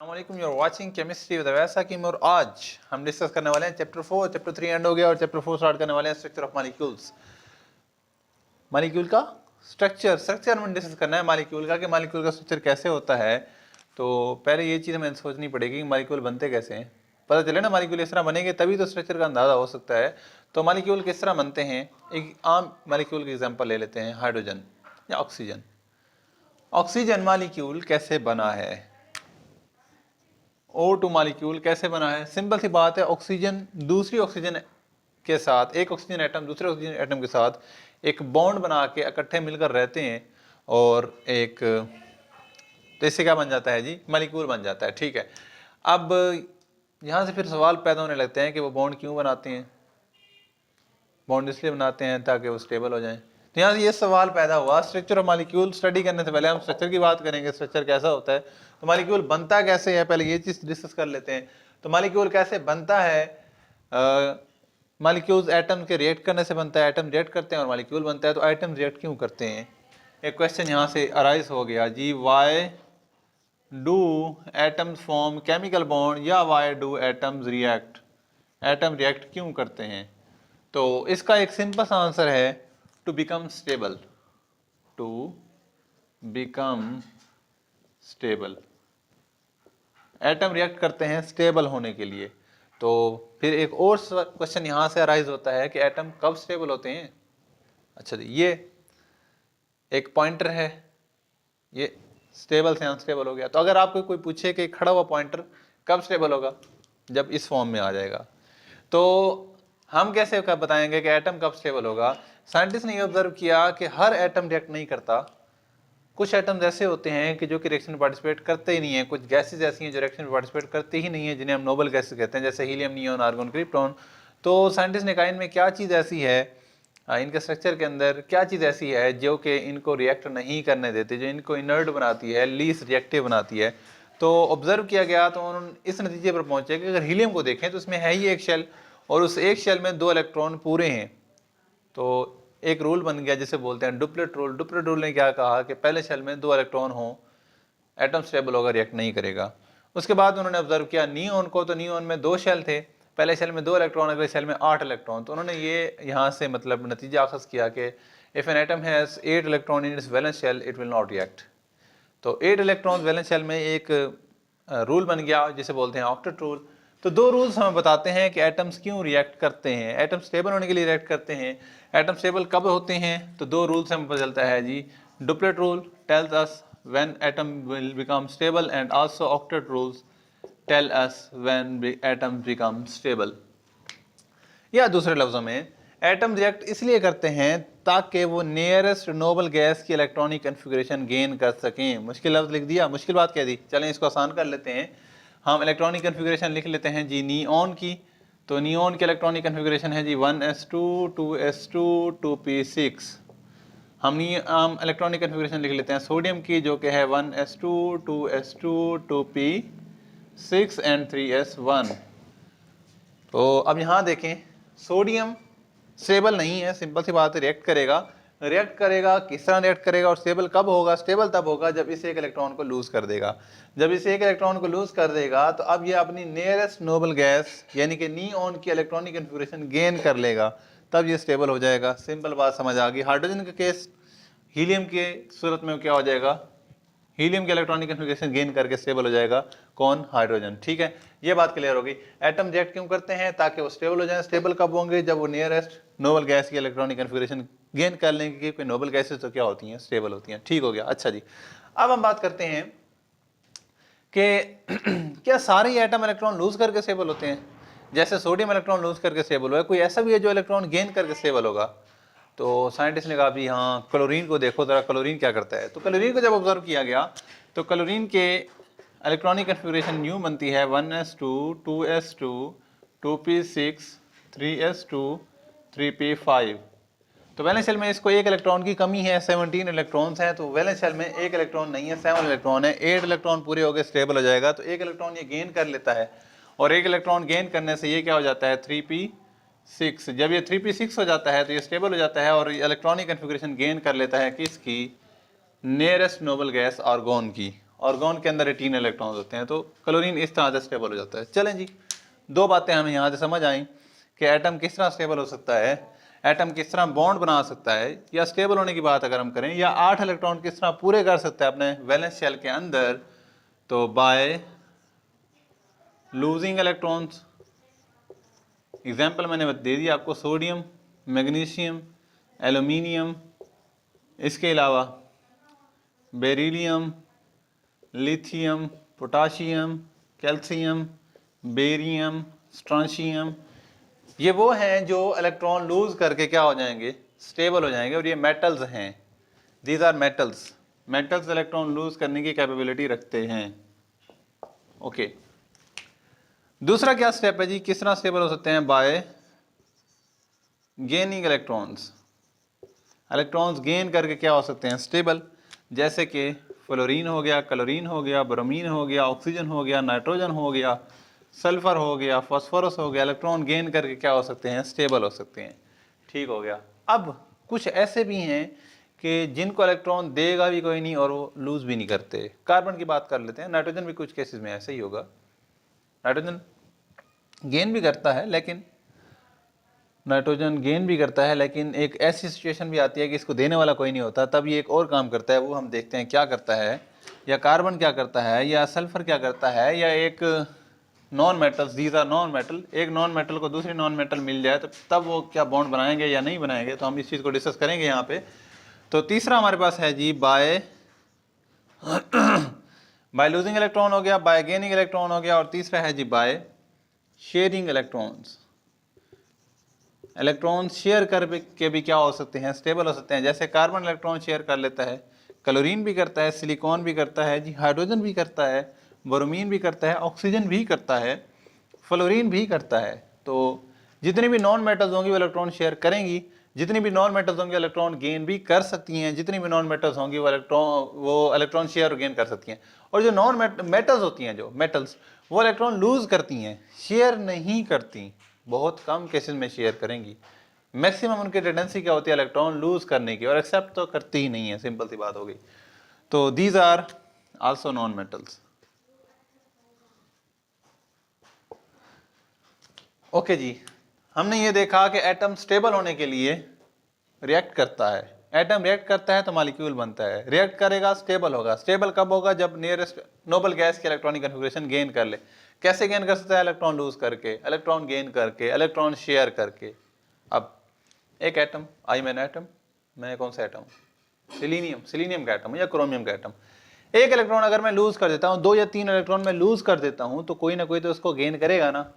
अस्सलामुअलैकुम, you're watching chemistry with Awais Hakim और आज हम डिस्कस करने वाले हैं चैप्टर 4। चैप्टर 3 एंड हो गया और चैप्टर 4 स्टार्ट करने वाले हैं स्ट्रक्चर ऑफ मॉलिक्यूल्स। मॉलिक्यूल का स्ट्रक्चर में डिस्कस करना है मॉलिक्यूल का कि मॉलिक्यूल का स्ट्रक्चर कैसे होता है। तो पहले ये चीज़ हमें सोचनी पड़ेगी कि मॉलिक्यूल बनते कैसे हैं। पता चले ना मॉलिक्यूल इस तरह बनेंगे तभी तो स्ट्रक्चर का अंदाज़ा हो सकता है। तो मॉलिक्यूल किस तरह बनते हैं, एक आम मॉलिक्यूल की एग्जाम्पल ले लेते हैं, हाइड्रोजन या ऑक्सीजन। ऑक्सीजन मॉलिक्यूल कैसे बना है, O2 मॉलिक्यूल कैसे बना है। सिंपल सी बात है, ऑक्सीजन दूसरी ऑक्सीजन के साथ, एक ऑक्सीजन एटम दूसरे ऑक्सीजन एटम के साथ एक बॉन्ड बना के इकट्ठे मिलकर रहते हैं और एक, तो इससे क्या बन जाता है जी, मॉलिक्यूल बन जाता है। ठीक है, अब यहाँ से फिर सवाल पैदा होने लगते हैं कि वो बॉन्ड क्यों बनाते हैं। बॉन्ड इसलिए बनाते हैं ताकि वो स्टेबल हो जाएं। तो यहाँ से ये सवाल पैदा हुआ, स्ट्रक्चर ऑफ मॉलिक्यूल स्टडी करने से पहले हम स्ट्रक्चर की बात करेंगे, स्ट्रक्चर कैसा होता है, तो मॉलिक्यूल बनता कैसे है, पहले ये चीज़ डिस्कस कर लेते हैं। तो मॉलिक्यूल कैसे बनता है, मॉलिक्यूल्स एटम के रिएक्ट करने से बनता है, एटम रिएक्ट करते हैं और मॉलिक्यूल बनता है। तो एटम रिएक्ट क्यों करते हैं, एक क्वेश्चन यहाँ से अराइज हो गया जी, why do atoms form chemical bond या why do atoms react, atom react क्यों करते हैं। तो इसका एक सिंपल सा आंसर है, to become stable, to become stable. Atom react करते हैं स्टेबल होने के लिए। तो फिर एक और क्वेश्चन यहाँ से अराइज होता है कि एटम कब स्टेबल होते हैं। अच्छा जी, ये एक पॉइंटर है, ये स्टेबल से अनस्टेबल हो गया। तो अगर आपको कोई पूछे कि खड़ा हुआ पॉइंटर कब स्टेबल होगा, जब इस फॉर्म में आ जाएगा। तो हम कैसे कब बताएंगे कि एटम कब स्टेबल होगा। साइंटिस्ट ने ये ऑब्जर्व किया कि हर एटम रिएक्ट नहीं करता। कुछ एटम्स ऐसे होते हैं कि जो कि रिएक्शन में पार्टिसिपेट करते ही नहीं है। कुछ गैसेज ऐसी हैं जो रिएक्शन में पार्टिसिपेट करते ही नहीं है, जिन्हें हम नोबल गैसेज कहते हैं, जैसे हीलियम, नियॉन, आर्गन, क्रिप्टॉन। तो साइंटिस्ट ने कहा इनमें क्या चीज़ ऐसी है, इनके स्ट्रक्चर के अंदर क्या चीज़ ऐसी है जो कि इनको रिएक्ट नहीं करने देती, जो इनको इनर्ट बनाती है, लीस्ट रिएक्टिव बनाती है। तो ऑब्जर्व किया गया तो उन्होंने इस नतीजे पर पहुंचे कि अगर हीलियम को देखें तो इसमें है ही एक शेल और उस एक शेल में 2 इलेक्ट्रॉन पूरे हैं। तो एक रूल बन गया जिसे बोलते हैं डुप्लेट रूल। डुप्लेट रूल ने क्या कहा कि पहले शेल में 2 इलेक्ट्रॉन हो, एटम स्टेबल होगा, रिएक्ट नहीं करेगा। उसके बाद उन्होंने ऑब्जर्व किया नियॉन को, तो नियॉन में 2 शेल थे, पहले शेल में 2 इलेक्ट्रॉन, अगले शेल में 8 इलेक्ट्रॉन। तो उन्होंने ये यहाँ से मतलब नतीजा अखज़ किया कि if an atom has 8 electron in its valence shell it will not react. तो 8 इलेक्ट्रॉन वैलेंस शेल में एक रूल बन गया जिसे बोलते हैं ऑक्टेट रूल। तो 2 रूल्स हमें बताते हैं कि एटम्स क्यों रिएक्ट करते हैं, एटम स्टेबल होने के लिए रिएक्ट करते हैं। एटम स्टेबल कब होते हैं, तो 2 रूल्स हमें पता चलता है जी। Duplet rule tells us when atom will become stable and also octet rules tell us when atom become stable. या दूसरे लफ्ज़ों में एटम रिएक्ट इसलिए करते हैं ताकि वो नियरेस्ट नोबल गैस की इलेक्ट्रॉनिक कन्फिगरेशन गेन कर सकें। मुश्किल लफ्ज़ लिख दिया, मुश्किल बात कह दी, चलें इसको आसान कर लेते हैं। हम इलेक्ट्रॉनिक कन्फिगरेशन लिख लेते हैं जी नियॉन की। तो नियॉन की इलेक्ट्रॉनिक कन्फिगरेशन है जी 1s2 2s2 2p6। हम इलेक्ट्रॉनिक कन्फिगरेशन लिख लेते हैं सोडियम की, जो कि है 1s2 2s2 2p6 and 3s1। तो अब यहाँ देखें, सोडियम स्टेबल नहीं है, सिंपल सी बात है, रिएक्ट करेगा। रिएक्ट करेगा, किस तरह रिएक्ट करेगा और स्टेबल कब होगा, स्टेबल तब होगा जब इस एक इलेक्ट्रॉन को लूज कर देगा। जब इस एक इलेक्ट्रॉन को लूज कर देगा तो अब ये अपनी नियरेस्ट नोबल गैस यानी कि नियॉन की इलेक्ट्रॉनिक कन्फिगरेशन गेन कर लेगा, तब ये स्टेबल हो जाएगा। सिंपल बात समझ आ गई। हाइड्रोजन का केस, हीलियम के सूरत में क्या हो जाएगा, हीलियम के इलेक्ट्रॉनिक कन्फिगरेशन गेन करके स्टेबल हो जाएगा, कौन, हाइड्रोजन। ठीक है, ये बात क्लियर होगी। एटम रिएक्ट क्यों करते हैं, ताकि वो स्टेबल हो जाए। स्टेबल कब होंगे, जब वो नियरेस्ट नोबल गैस की इलेक्ट्रॉनिक कन्फिगरेशन गेन कर लेंगे, क्योंकि नोबल गैसेस तो क्या होती हैं, स्टेबल होती हैं। ठीक हो गया। अच्छा जी, अब हम बात करते हैं कि क्या सारे एटम इलेक्ट्रॉन लूज करके स्टेबल होते हैं, जैसे सोडियम इलेक्ट्रॉन लूज करके स्टेबल हुआ, कोई ऐसा भी है जो इलेक्ट्रॉन गेन करके स्टेबल होगा। तो साइंटिस्ट ने कहा भी हाँ, क्लोरीन को देखो जरा, क्लोरीन क्या करता है। तो क्लोरीन को जब ऑब्जर्व किया गया तो क्लोरीन के इलेक्ट्रॉनिक कन्फिगरेशन न्यू बनती है 1s2 2s2 2p6 3s2 3p5। तो वैलेंस शेल में इसको 1 इलेक्ट्रॉन की कमी है, 17 इलेक्ट्रॉन्स हैं। तो वैलेंस शेल में 1 इलेक्ट्रॉन नहीं है, 7 इलेक्ट्रॉन है। 8 इलेक्ट्रॉन पूरे हो गए, स्टेबल हो जाएगा। तो 1 इलेक्ट्रॉन ये गेन कर लेता है और 1 इलेक्ट्रॉन गेन करने से ये क्या हो जाता है, 3p6। जब ये 3p6 हो जाता है तो ये स्टेबल हो जाता है और इलेक्ट्रॉनिक कन्फिगरेशन गेन कर लेता है किसकी, नियरेस्ट नोबल गैस आर्गोन की। ऑर्गन के अंदर 18 इलेक्ट्रॉन्स होते हैं, तो क्लोरीन इस तरह से स्टेबल हो जाता है। चलें जी, दो बातें हमें यहाँ से समझ आई कि एटम किस तरह स्टेबल हो सकता है, एटम किस तरह बॉन्ड बना सकता है, या स्टेबल होने की बात अगर हम करें, या 8 इलेक्ट्रॉन किस तरह पूरे कर सकता है अपने वैलेंस शेल के अंदर, तो बाय लूजिंग इलेक्ट्रॉन्स। एग्जाम्पल मैंने दे दिया आपको, सोडियम, मैग्नीशियम, एल्यूमिनियम, इसके अलावा beryllium, lithium, potassium, calcium, barium, स्ट्रांशियम, ये वो हैं जो इलेक्ट्रॉन लूज करके क्या हो जाएंगे, स्टेबल हो जाएंगे, और ये मेटल्स हैं। These are metals. Metals electron lose करने की कैपेबिलिटी रखते हैं। ओके, दूसरा क्या स्टेप है जी, किस तरह स्टेबल हो सकते हैं, bye gaining electrons. Electrons gain करके क्या हो सकते हैं, स्टेबल, जैसे कि फ्लोरीन हो गया, क्लोरीन हो गया, ब्रोमीन हो गया, ऑक्सीजन हो गया, नाइट्रोजन हो गया, सल्फर हो गया, फास्फोरस हो गया, इलेक्ट्रॉन गेन करके क्या हो सकते हैं, स्टेबल हो सकते हैं। ठीक हो गया। अब कुछ ऐसे भी हैं कि जिनको इलेक्ट्रॉन देगा भी कोई नहीं और वो लूज भी नहीं करते। कार्बन की बात कर लेते हैं, नाइट्रोजन भी कुछ केसेस में ऐसे ही होगा, नाइट्रोजन गेन भी करता है, लेकिन एक ऐसी सिचुएशन भी आती है कि इसको देने वाला कोई नहीं होता, तब ये एक और काम करता है, वो हम देखते हैं क्या करता है, या कार्बन क्या करता है, या सल्फर क्या करता है, या एक non metals, these are non metal, एक नॉन मेटल को दूसरी नॉन मेटल मिल जाए तो तब वो क्या बॉन्ड बनाएंगे या नहीं बनाएंगे, तो हम इस चीज़ को डिस्कस करेंगे यहाँ पे। तो तीसरा हमारे पास है जी बाय लूजिंग इलेक्ट्रॉन हो गया, बाय गेनिंग इलेक्ट्रॉन हो गया, और तीसरा है जी by sharing electrons. Electron share करके भी क्या हो सकते हैं, स्टेबल हो सकते हैं। जैसे कार्बन इलेक्ट्रॉन शेयर कर लेता है, क्लोरीन भी करता है, सिलिकॉन भी करता है जी, हाइड्रोजन भी करता है, ब्रोमीन भी करता है, ऑक्सीजन भी करता है, फ्लोरीन भी करता है। तो जितनी भी नॉन मेटल्स होंगी वो इलेक्ट्रॉन शेयर करेंगी, जितनी भी नॉन मेटल्स होंगी इलेक्ट्रॉन गेन भी कर सकती हैं, जितनी भी नॉन मेटल्स होंगी वो इलेक्ट्रॉन शेयर और गेन कर सकती हैं। और जो नॉन मेटल्स होती हैं, जो मेटल्स, वो इलेक्ट्रॉन लूज करती हैं, शेयर नहीं करती, बहुत कम केसेस में शेयर करेंगी। मैक्सिमम उनकी टेंडेंसी क्या होती है, इलेक्ट्रॉन लूज करने की, और एक्सेप्ट तो करती ही नहीं है, सिंपल सी बात हो गई। तो these are also non metals. Okay जी, हमने ये देखा कि एटम स्टेबल होने के लिए रिएक्ट करता है। एटम रिएक्ट करता है तो मॉलिक्यूल बनता है, रिएक्ट करेगा स्टेबल होगा। स्टेबल कब होगा, जब नियरेस्ट नोबल गैस की इलेक्ट्रॉनिक कन्फिग्रेशन गेन कर ले। कैसे गेन कर सकता है, इलेक्ट्रॉन लूज करके, इलेक्ट्रॉन गेन करके, इलेक्ट्रॉन शेयर करके। अब एक एटम, आई मैन एटम, मैं कौन सा एटम, सिलीनियम का एटम या क्रोमियम का एटम। एक इलेक्ट्रॉन अगर मैं लूज कर देता हूँ, 2 या 3 इलेक्ट्रॉन मैं लूज कर देता हूँ, तो कोई ना कोई तो उसको गेन करेगा ना।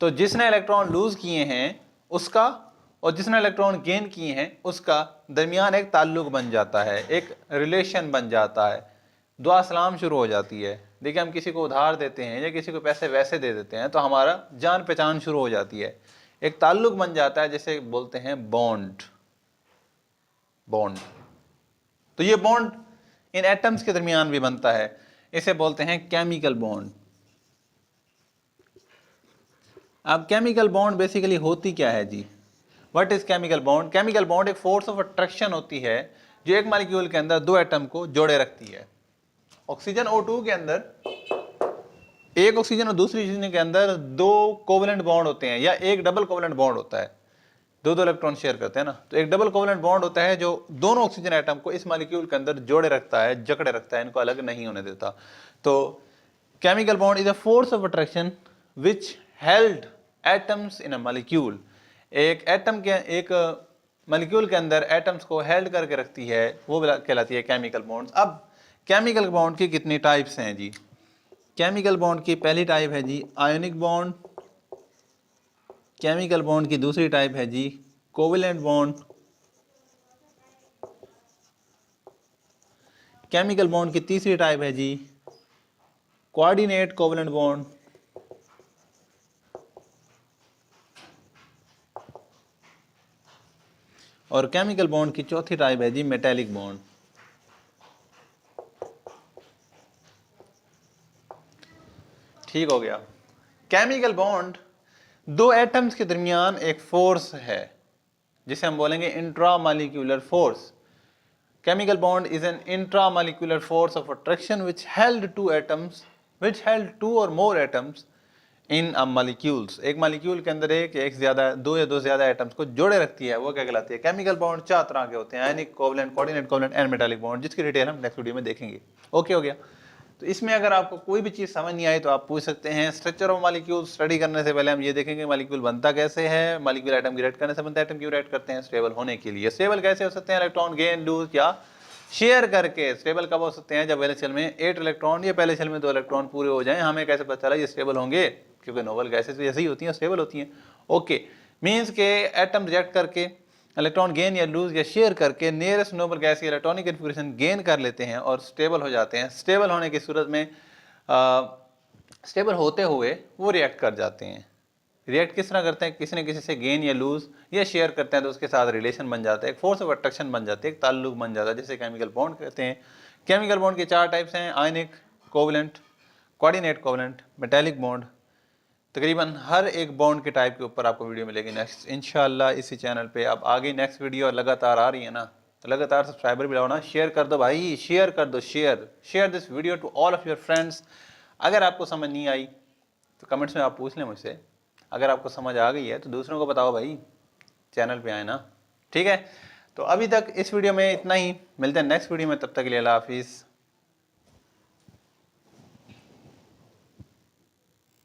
तो जिसने इलेक्ट्रॉन लूज किए हैं उसका और जिसने इलेक्ट्रॉन गेन किए हैं उसका दरमियान एक ताल्लुक बन जाता है, एक रिलेशन बन जाता है, दुआ सलाम शुरू हो जाती है। देखिए, हम किसी को उधार देते हैं या किसी को पैसे वैसे दे देते हैं तो हमारा जान पहचान शुरू हो जाती है, एक ताल्लुक बन जाता है, जिसे बोलते हैं बॉन्ड। तो ये बॉन्ड इन एटम्स के दरमियान भी बनता है, इसे बोलते हैं केमिकल बॉन्ड। अब केमिकल बॉन्ड बेसिकली होती क्या है जी, what is chemical bond? Chemical bond एक फोर्स ऑफ अट्रैक्शन होती है जो एक मॉलिक्यूल के अंदर दो एटम को जोड़े रखती है। ऑक्सीजन O2 के अंदर एक ऑक्सीजन और दूसरी ऑक्सीजन के अंदर दो कोवेलेंट बॉन्ड होते हैं, या एक डबल कोवेलेंट बॉन्ड होता है, दो इलेक्ट्रॉन शेयर करते हैं ना। तो एक डबल कोवेलेंट बॉन्ड होता है जो दोनों ऑक्सीजन एटम को इस मॉलिक्यूल के अंदर जोड़े रखता है, जकड़े रखता है, इनको अलग नहीं होने देता। तो chemical bond is a force of attraction which held atoms in a molecule. एक एटम के, एक मॉलिक्यूल के अंदर एटम्स को हेल्ड करके रखती है, वो कहलाती है केमिकल बॉन्ड्स। अब केमिकल बॉन्ड की कितनी टाइप्स हैं जी? केमिकल बॉन्ड की पहली टाइप है जी आयोनिक बॉन्ड। केमिकल बॉन्ड की दूसरी टाइप है जी कोवेलेंट बॉन्ड। केमिकल बॉन्ड की तीसरी टाइप है जी कोऑर्डिनेट कोवेलेंट बॉन्ड। और केमिकल बॉन्ड की चौथी टाइप है जी मेटेलिक बॉन्ड। ठीक हो गया। केमिकल बॉन्ड दो एटम्स के दरमियान एक फोर्स है जिसे हम बोलेंगे intramolecular force. Chemical bond is an intramolecular force of attraction which held two or more atoms in molecules, एक मॉलिक्यूल के अंदर एक ज्यादा, दो या दो ज्यादा एटम्स को जोड़े रखती है, वो क्या कहलाती है? Chemical bond. चार तरह के होते हैं, ionic, covalent, coordinate covalent and metallic bond, जिसकी डिटेल हम नेक्स्ट वीडियो में देखेंगे। ओके हो गया। तो इसमें अगर आपको कोई भी चीज़ समझ नहीं आई तो आप पूछ सकते हैं। स्ट्रक्चर ऑफ मॉलिक्यूल स्टडी करने से पहले हम ये देखेंगे मॉलिक्यूल बनता कैसे है, मॉलिक्यूल एटम की रिएक्ट करने से बनता है, एटम क्यों रिएक्ट करते हैं? स्टेबल होने के लिए। स्टेबल कैसे हो सकते हैं? इलेक्ट्रॉन गेन, लूज या शेयर करके। स्टेबल कब हो सकते हैं? जब पहले शेल में 8 इलेक्ट्रॉन या पहले शेल में 2 इलेक्ट्रॉन पूरे हो जाएं। हमें कैसे पता चला ये स्टेबल होंगे? क्योंकि नोबल गैसेस भी ऐसी ही होती हैं, स्टेबल होती हैं। ओके, मींस के एटम रिएक्ट करके इलेक्ट्रॉन गेन या लूज या शेयर करके नियरेस्ट नोबल गैस की इलेक्ट्रॉनिक कन्फिगरेशन गेन कर लेते हैं और स्टेबल हो जाते हैं। स्टेबल होने की सूरत में स्टेबल होते हुए वो रिएक्ट कर जाते हैं। रिएक्ट किस तरह करते हैं? किसी न किसी से गेन या लूज या शेयर करते हैं तो उसके साथ रिलेशन बन जाता है, एक फोर्स ऑफ अट्रैक्शन बन जाती है, एक ताल्लुक बन जाता है, जिसे केमिकल बॉन्ड कहते हैं। केमिकल बॉन्ड के 4 टाइप्स हैं, ionic, covalent, coordinate covalent, metallic bond. तकरीबन हर एक बॉन्ड के टाइप के ऊपर आपको वीडियो मिलेगी नेक्स्ट इंशाल्लाह इसी चैनल पे। अब आगे नेक्स्ट वीडियो लगातार आ रही है ना, तो लगातार सब्सक्राइबर भी लाओ ना, शेयर कर दो भाई, शेयर कर दो, share this video to all of your friends. अगर आपको समझ नहीं आई तो कमेंट्स में आप पूछ लें मुझसे, अगर आपको समझ आ गई है तो दूसरों को बताओ भाई, चैनल पे आए ना। ठीक है, तो अभी तक इस वीडियो में इतना ही, मिलते हैं नेक्स्ट वीडियो में, तब तक के लिए अल्लाह हाफिज़।